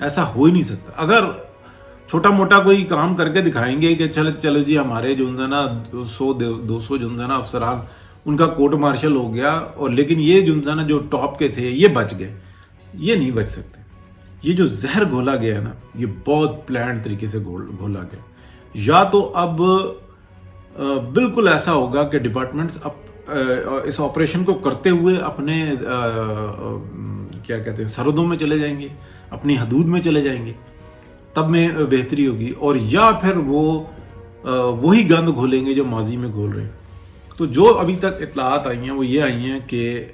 ایسا ہو ہی نہیں سکتا. اگر چھوٹا موٹا کوئی کام کر کے دکھائیں گے کہ چلو جی ہمارے جو ہے نا 100-200 جو ہے نا افسران ان کا کورٹ مارشل ہو گیا, اور لیکن یہ جو ہے نا جو ٹاپ کے تھے یہ بچ گئے, یہ نہیں بچ سکتے. یہ جو زہر گھولا گیا ہے نا یہ بہت پلانڈ طریقے سے گھولا گیا. یا تو اب بالکل ایسا ہوگا کہ ڈپارٹمنٹس اس آپریشن کو کرتے ہوئے اپنے کیا کہتے ہیں سرحدوں میں چلے جائیں گے, اپنی حدود میں چلے جائیں گے, تب میں بہتری ہوگی. اور یا پھر وہ وہی گند گھولیں گے جو ماضی میں گھول رہے ہیں. تو جو ابھی تک اطلاعات آئی ہیں وہ یہ آئی ہیں کہ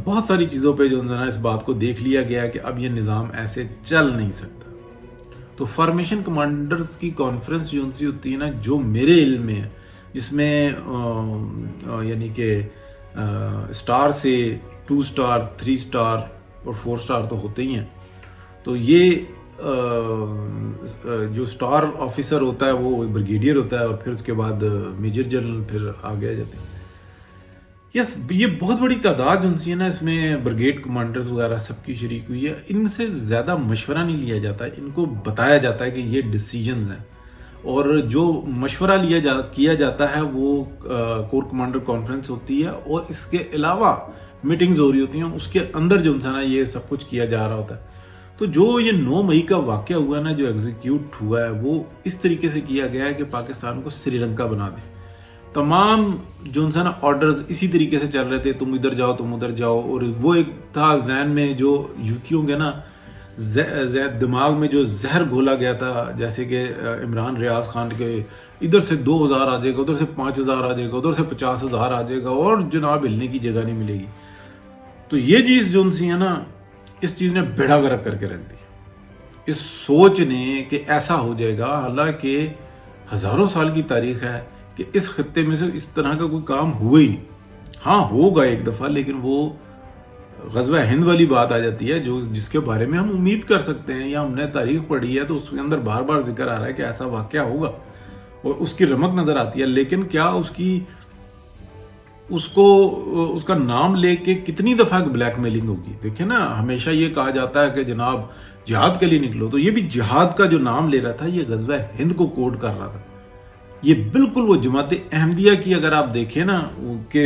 بہت ساری چیزوں پہ جو ہے نا اس بات کو دیکھ لیا گیا کہ اب یہ نظام ایسے چل نہیں سکتا. تو فارمیشن کمانڈرز کی کانفرنس جو ان سے ہوتی ہے نا, جو میرے علم میں ہے, جس میں یعنی کہ اسٹار سے 2 اسٹار 3 اسٹار اور 4 اسٹار تو ہوتے ہی ہیں. تو یہ جو اسٹار آفیسر ہوتا ہے وہ بریگیڈیئر ہوتا ہے, اور پھر اس کے بعد میجر جنرل پھر آگے آ جاتے ہیں. یہ بہت بڑی تعداد جو ہے نا اس میں بریگیڈ کمانڈرز وغیرہ سب کی شریک ہوئی ہے. ان سے زیادہ مشورہ نہیں لیا جاتا, ان کو بتایا جاتا ہے کہ یہ ڈیسیجنز ہیں, اور جو مشورہ کیا جاتا ہے وہ کور کمانڈر کانفرنس ہوتی ہے, اور اس کے علاوہ میٹنگز ہو رہی ہوتی ہیں, اس کے اندر جو ہے نا یہ سب کچھ کیا جا رہا ہوتا ہے. تو جو یہ 9 مئی کا واقعہ ہوا ہے نا, جو ایگزیکیوٹ ہوا ہے, وہ اس طریقے سے کیا گیا ہے کہ پاکستان کو سری لنکا بنا دے. تمام جو ہے نا آرڈرز اسی طریقے سے چل رہے تھے, تم ادھر جاؤ تم ادھر جاؤ. اور وہ ایک تھا ذہن میں جو یوتھیوں کے نا دماغ میں جو زہر گھولا گیا تھا, جیسے کہ عمران ریاض خان کے ادھر سے 2000 آ جائے گا, ادھر سے 5000 آ جائے گا, ادھر سے 50,000 آ جائے گا, اور جناب ہلنے کی جگہ نہیں ملے گی. تو یہ چیز جو ہے نا اس چیز نے بیڑا گرک کر کے رکھ دی, اس سوچ نے کہ ایسا ہو جائے گا. حالانکہ ہزاروں سال کی تاریخ ہے کہ اس خطے میں سے اس طرح کا کوئی کام ہوا ہی نہیں. ہاں ہوگا ایک دفعہ, لیکن وہ غزوہ ہند والی بات آ جاتی ہے جس کے بارے میں ہم امید کر سکتے ہیں, یا ہم نے تاریخ پڑھی ہے تو اس کے اندر بار بار ذکر آ رہا ہے کہ ایسا واقعہ ہوگا, اور اس کی رمق نظر آتی ہے. لیکن کیا اس کا نام لے کے کتنی دفعہ بلیک میلنگ ہوگی. دیکھیں نا, ہمیشہ یہ کہا جاتا ہے کہ جناب جہاد کے لیے نکلو, تو یہ بھی جہاد کا جو نام لے رہا تھا یہ غزوہ ہند کو کوڈ کر رہا تھا. یہ بالکل وہ جماعت احمدیہ کی اگر آپ دیکھیں نا کہ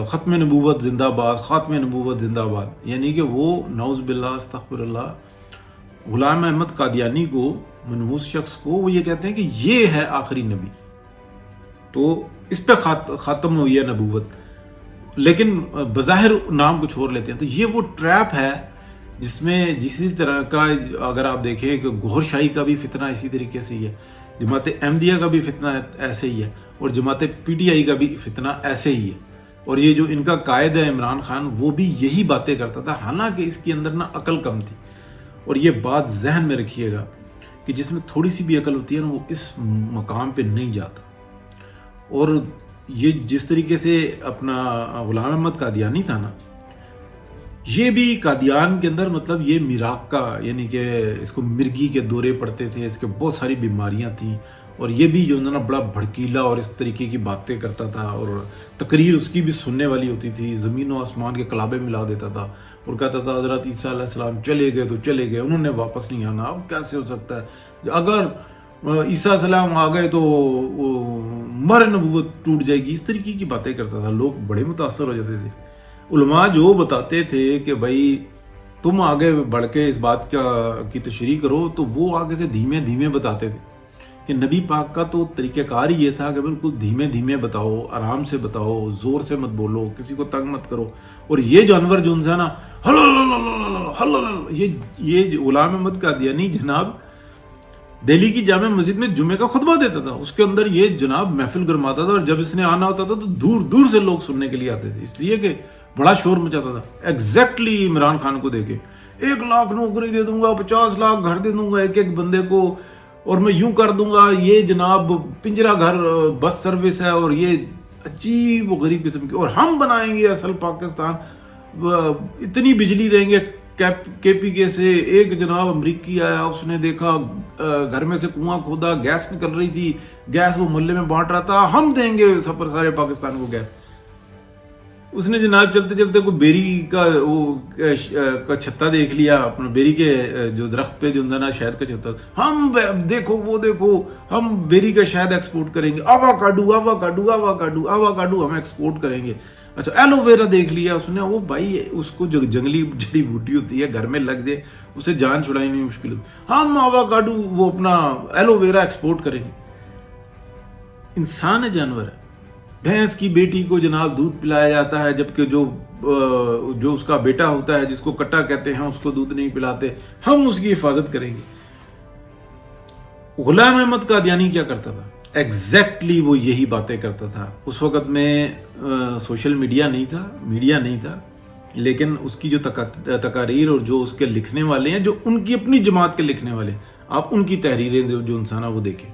ختم نبوت زندہ باد, خاتم نبوت زندہ باد, یعنی کہ وہ نعوذ باللہ استغفر اللہ غلام احمد قادیانی کو, منحوس شخص کو, وہ یہ کہتے ہیں کہ یہ ہے آخری نبی. تو اس پہ ختم ہوئی ہے نبوت, لیکن بظاہر نام کچھ اور لیتے ہیں. تو یہ وہ ٹریپ ہے جس میں جسی طرح کا اگر آپ دیکھیں کہ گوھر شاہی کا بھی فتنہ اسی طریقے سے ہی ہے, جماعت احمدیہ کا بھی فتنہ ایسے ہی ہے, اور جماعت پی ٹی آئی کا بھی فتنہ ایسے ہی ہے. اور یہ جو ان کا قائد ہے عمران خان, وہ بھی یہی باتیں کرتا تھا, حالانکہ اس کے اندر نا عقل کم تھی. اور یہ بات ذہن میں رکھیے گا کہ جس میں تھوڑی سی بھی عقل ہوتی ہے نا وہ اس مقام پہ نہیں جاتا. اور یہ جس طریقے سے اپنا غلام احمد قادیانی تھا نا, یہ بھی قادیان کے اندر مطلب یہ میراق کا, یعنی کہ اس کو مرگی کے دورے پڑتے تھے, اس کے بہت ساری بیماریاں تھیں, اور یہ بھی جو نا بڑا بھڑکیلا اور اس طریقے کی باتیں کرتا تھا, اور تقریر اس کی بھی سننے والی ہوتی تھی, زمین و آسمان کے کلابے ملا دیتا تھا, اور کہتا تھا حضرت عیسیٰ علیہ السلام چلے گئے تو چلے گئے, انہوں نے واپس نہیں آنا, اب کیسے ہو سکتا ہے, اگر عیسیٰ علیہ السلام آ گئے تو مر نبوت ٹوٹ جائے گی. اس طریقے کی باتیں کرتا تھا. لوگ بڑے متاثر ہو جاتے تھے. علماء جو بتاتے تھے کہ بھائی تم آگے بڑھ کے اس بات کی تشریح کرو, تو وہ آگے سے دھیمے دھیمے بتاتے تھے کہ نبی پاک کا تو طریقہ کار ہی یہ تھا کہ بالکل دھیمے دھیمے بتاؤ, آرام سے بتاؤ, زور سے مت بولو, کسی کو تنگ مت کرو. اور یہ جانور جو ہے نا یہ غلام احمد قادیانی جناب دہلی کی جامع مسجد میں جمعے کا خطبہ دیتا تھا, اس کے اندر یہ جناب محفل گرماتا تھا, اور جب اس نے آنا ہوتا تھا تو دور دور سے لوگ سننے کے لیے آتے تھے, اس لیے کہ بڑا شور مچاتا تھا. ایگزیکٹلی عمران خان کو دے کے 1 لاکھ نوکری دے دوں گا, 50 لاکھ گھر دے دوں گا ایک بندے کو, اور میں یوں کر دوں گا, یہ جناب پنجرا گھر بس سروس ہے, اور یہ عجیب و غریب قسم کی, اور ہم بنائیں گے اصل پاکستان, اتنی بجلی دیں گے. کے پی کے سے ایک جناب امریکی آیا, اس نے دیکھا گھر میں سے کنواں کھودا, گیس نکل رہی تھی, گیس وہ محلے میں بانٹ رہا تھا, ہم دیں گے سارے پاکستان کو گیس. اس نے جناب چلتے چلتے کوئی بیری کا کا چھتا دیکھ لیا اپنا، بیری کے جو درخت پہ جو نا شہد کا چھتا، ہم دیکھو وہ دیکھو ہم بیری کا شہد ایکسپورٹ کریں گے، آوا کاڈو ہم ایکسپورٹ کریں گے. اچھا ایلو ویرا دیکھ لیا اس نے، وہ بھائی اس کو جو جنگلی جڑی بوٹی ہوتی ہے گھر میں لگ جائے اسے جان چھڑائی نہیں مشکل ہوتی، ہم آوا کاڈو وہ اپنا ایلو ویرا ایکسپورٹ کریں گے. انسان ہے جانور ہے. بھینس کی بیٹی کو جناب دودھ پلایا جاتا ہے، جبکہ جو اس کا بیٹا ہوتا ہے جس کو کٹا کہتے ہیں اس کو دودھ نہیں پلاتے، ہم اس کی حفاظت کریں گے. غلام احمد قادیانی کیا کرتا تھا؟ ایگزیکٹلی وہ یہی باتیں کرتا تھا. اس وقت میں سوشل میڈیا نہیں تھا، لیکن اس کی جو تقاریر اور جو اس کے لکھنے والے ہیں، جو ان کی اپنی جماعت کے لکھنے والے، آپ ان کی تحریریں جو انسان ہے وہ دیکھیں،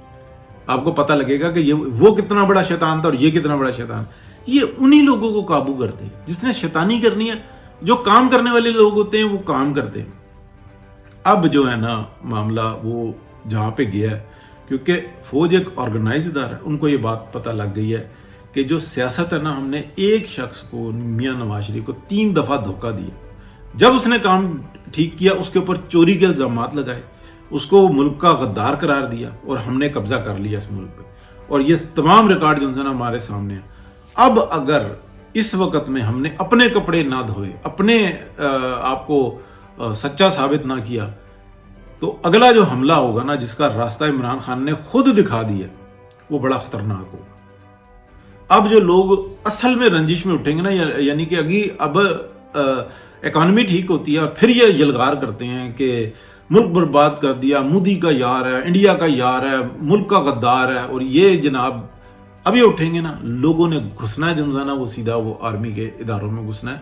آپ کو پتہ لگے گا کہ وہ کتنا بڑا شیطان تھا اور یہ کتنا بڑا شیطان. یہ انہی لوگوں کو قابو کرتے ہیں جس نے شیطانی کرنی ہے. جو کام کرنے والے لوگ ہوتے ہیں وہ کام کرتے ہیں. اب جو ہے نا معاملہ وہ جہاں پہ گیا ہے، کیونکہ فوج ایک آرگنائز ادارہ ہے، ان کو یہ بات پتہ لگ گئی ہے کہ جو سیاست ہے نا، ہم نے ایک شخص کو، میاں نواز شریف کو 3 دفعہ دھوکہ دیا. جب اس نے کام ٹھیک کیا اس کے اوپر چوری کے الزامات لگائے، اس کو ملک کا غدار قرار دیا اور ہم نے قبضہ کر لیا اس ملک پہ. اور یہ تمام ریکارڈ جو ہیں ہمارے سامنے ہیں. اب اگر اس وقت میں ہم نے اپنے کپڑے نہ دھوئے، اپنے آپ کو سچا ثابت نہ کیا، تو اگلا جو حملہ ہوگا نا، جس کا راستہ عمران خان نے خود دکھا دیا، وہ بڑا خطرناک ہوگا. اب جو لوگ اصل میں رنجش میں اٹھیں گے نا، یعنی کہ اب اکانومی ٹھیک ہوتی ہے اور پھر یہ یلغار کرتے ہیں کہ ملک برباد کر دیا، مودی کا یار ہے، انڈیا کا یار ہے، ملک کا غدار ہے، اور یہ جناب اب یہ اٹھیں گے نا، لوگوں نے گھسنا ہے جو نا وہ سیدھا وہ آرمی کے اداروں میں گھسنا ہے،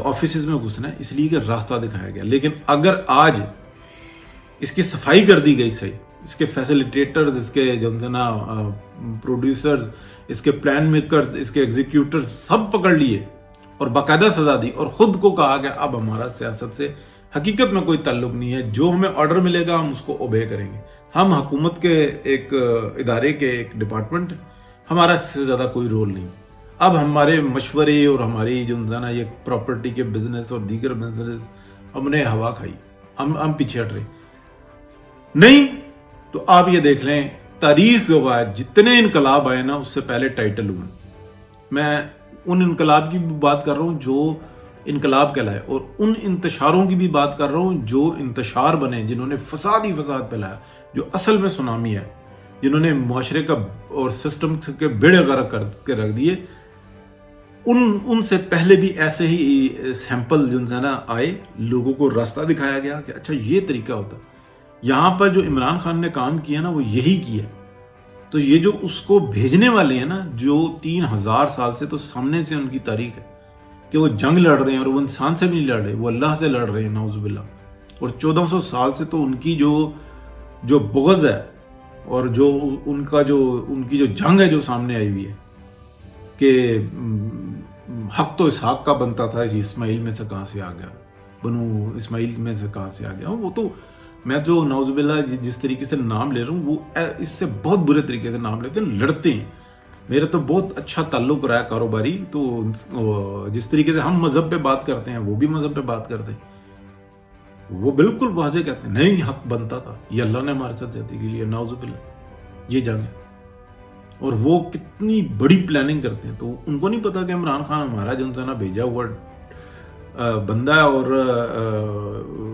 آفیسز میں گھسنا ہے، اس لیے کہ راستہ دکھایا گیا. لیکن اگر آج اس کی صفائی کر دی گئی صحیح، اس کے فیسیلیٹیٹرز، اس کے جو نا پروڈیوسرز، اس کے پلان میکرز، اس کے ایگزیکیوٹرز سب پکڑ لیے اور باقاعدہ سزا دی، اور خود کو کہا کہ اب ہمارا سیاست سے حقیقت میں کوئی تعلق نہیں ہے، جو ہمیں آرڈر ملے گا ہم اس کو اوبے کریں گے، ہم حکومت کے ایک ادارے کے ایک ڈپارٹمنٹ، ہمارا اس سے زیادہ کوئی رول نہیں. اب ہمارے مشورے اور ہماری جو نا یہ پراپرٹی کے بزنس اور دیگر بزنس ہم نے ہوا کھائی، ہم پیچھے ہٹ رہے نہیں. تو آپ یہ دیکھ لیں تاریخ گواہ جتنے انقلاب آئے نا اس سے پہلے ٹائٹل ہوئے. میں ان انقلاب کی بھی بات کر رہا ہوں جو انقلاب کہلائے، اور ان انتشاروں کی بھی بات کر رہا ہوں جو انتشار بنے، جنہوں نے فساد پھیلایا، جو اصل میں سونامی ہے، جنہوں نے معاشرے کا اور سسٹم کے بیڑے غرق کر کے رکھ دیے. ان سے پہلے بھی ایسے ہی سیمپل جو ہے نا آئے، لوگوں کو راستہ دکھایا گیا کہ اچھا یہ طریقہ ہوتا. یہاں پر جو عمران خان نے کام کیا نا وہ یہی کیا. تو یہ جو اس کو بھیجنے والے ہیں نا، جو 3000 سال سے تو سامنے سے ان کی تاریخ ہے کہ وہ جنگ لڑ رہے ہیں، اور وہ انسان سے بھی نہیں لڑ رہے، وہ اللہ سے لڑ رہے ہیں نعوذ باللہ. اور 1400 سال سے تو ان کی جو بغض ہے اور جو ان کی جو جنگ ہے جو سامنے آئی ہوئی ہے کہ حق تو اسحاق کا بنتا تھا، اسماعیل میں سے کہاں سے آ گیا، بنو اسماعیل میں سے کہاں سے آ گیا. وہ تو میں جو نعوذ باللہ جس طریقے سے نام لے رہا ہوں وہ اس سے بہت برے طریقے سے نام لیتے ہیں، لڑتے ہیں. میرا تو بہت اچھا تعلق رہا ہے کاروباری، تو جس طریقے سے ہم مذہب پہ بات کرتے ہیں وہ بھی مذہب پہ بات کرتے ہیں. وہ بالکل واضح کہتے ہیں نہیں حق بنتا تھا، یہ اللہ نے ہمارے ساتھ زیادتی کے لیے، نعوذ باللہ یہ جنگ ہے. اور وہ کتنی بڑی پلاننگ کرتے ہیں. تو ان کو نہیں پتا کہ عمران خان ہمارا جو نا بھیجا ہوا بندہ ہے اور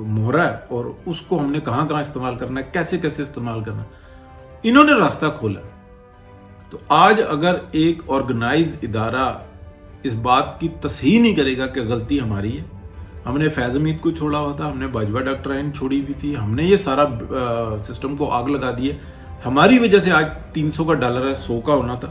مہرا ہے، اور اس کو ہم نے کہاں استعمال کرنا ہے، کیسے استعمال کرنا ہے، انہوں نے راستہ کھولا. تو آج اگر ایک آرگنائز ادارہ اس بات کی تصحیح نہیں کرے گا کہ غلطی ہماری ہے، ہم نے فیض حمید کو چھوڑا ہوا تھا، ہم نے باجوہ ڈاکٹرائن چھوڑی ہوئی تھی، ہم نے یہ سارا سسٹم کو آگ لگا دی ہے، ہماری وجہ سے آج 300 کا ڈالر ہے، 100 کا ہونا تھا،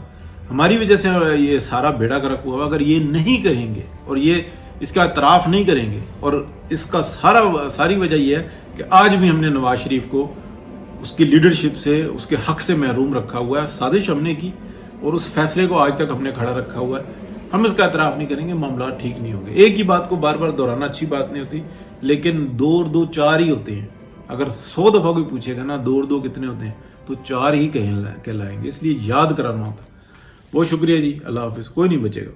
ہماری وجہ سے یہ سارا بیڑا گرک ہوا. اگر یہ نہیں کہیں گے اور یہ اس کا اعتراف نہیں کریں گے، اور اس کا ساری وجہ یہ ہے کہ آج بھی ہم نے نواز شریف کو اس کی لیڈرشپ سے، اس کے حق سے محروم رکھا ہوا ہے، سازش ہم نے کی اور اس فیصلے کو آج تک ہم نے کھڑا رکھا ہوا ہے. ہم اس کا اعتراف نہیں کریں گے، معاملات ٹھیک نہیں ہوں گے. ایک ہی بات کو بار بار دہرانا اچھی بات نہیں ہوتی، لیکن 2 اور 2 4 ہی ہوتے ہیں. اگر 100 دفعہ کوئی پوچھے گا نا 2 اور 2 کتنے ہوتے ہیں تو 4 ہی کہلائیں گے، اس لیے یاد کرانا ہوتا ہے. بہت شکریہ جی، اللہ حافظ. کوئی نہیں بچے گا.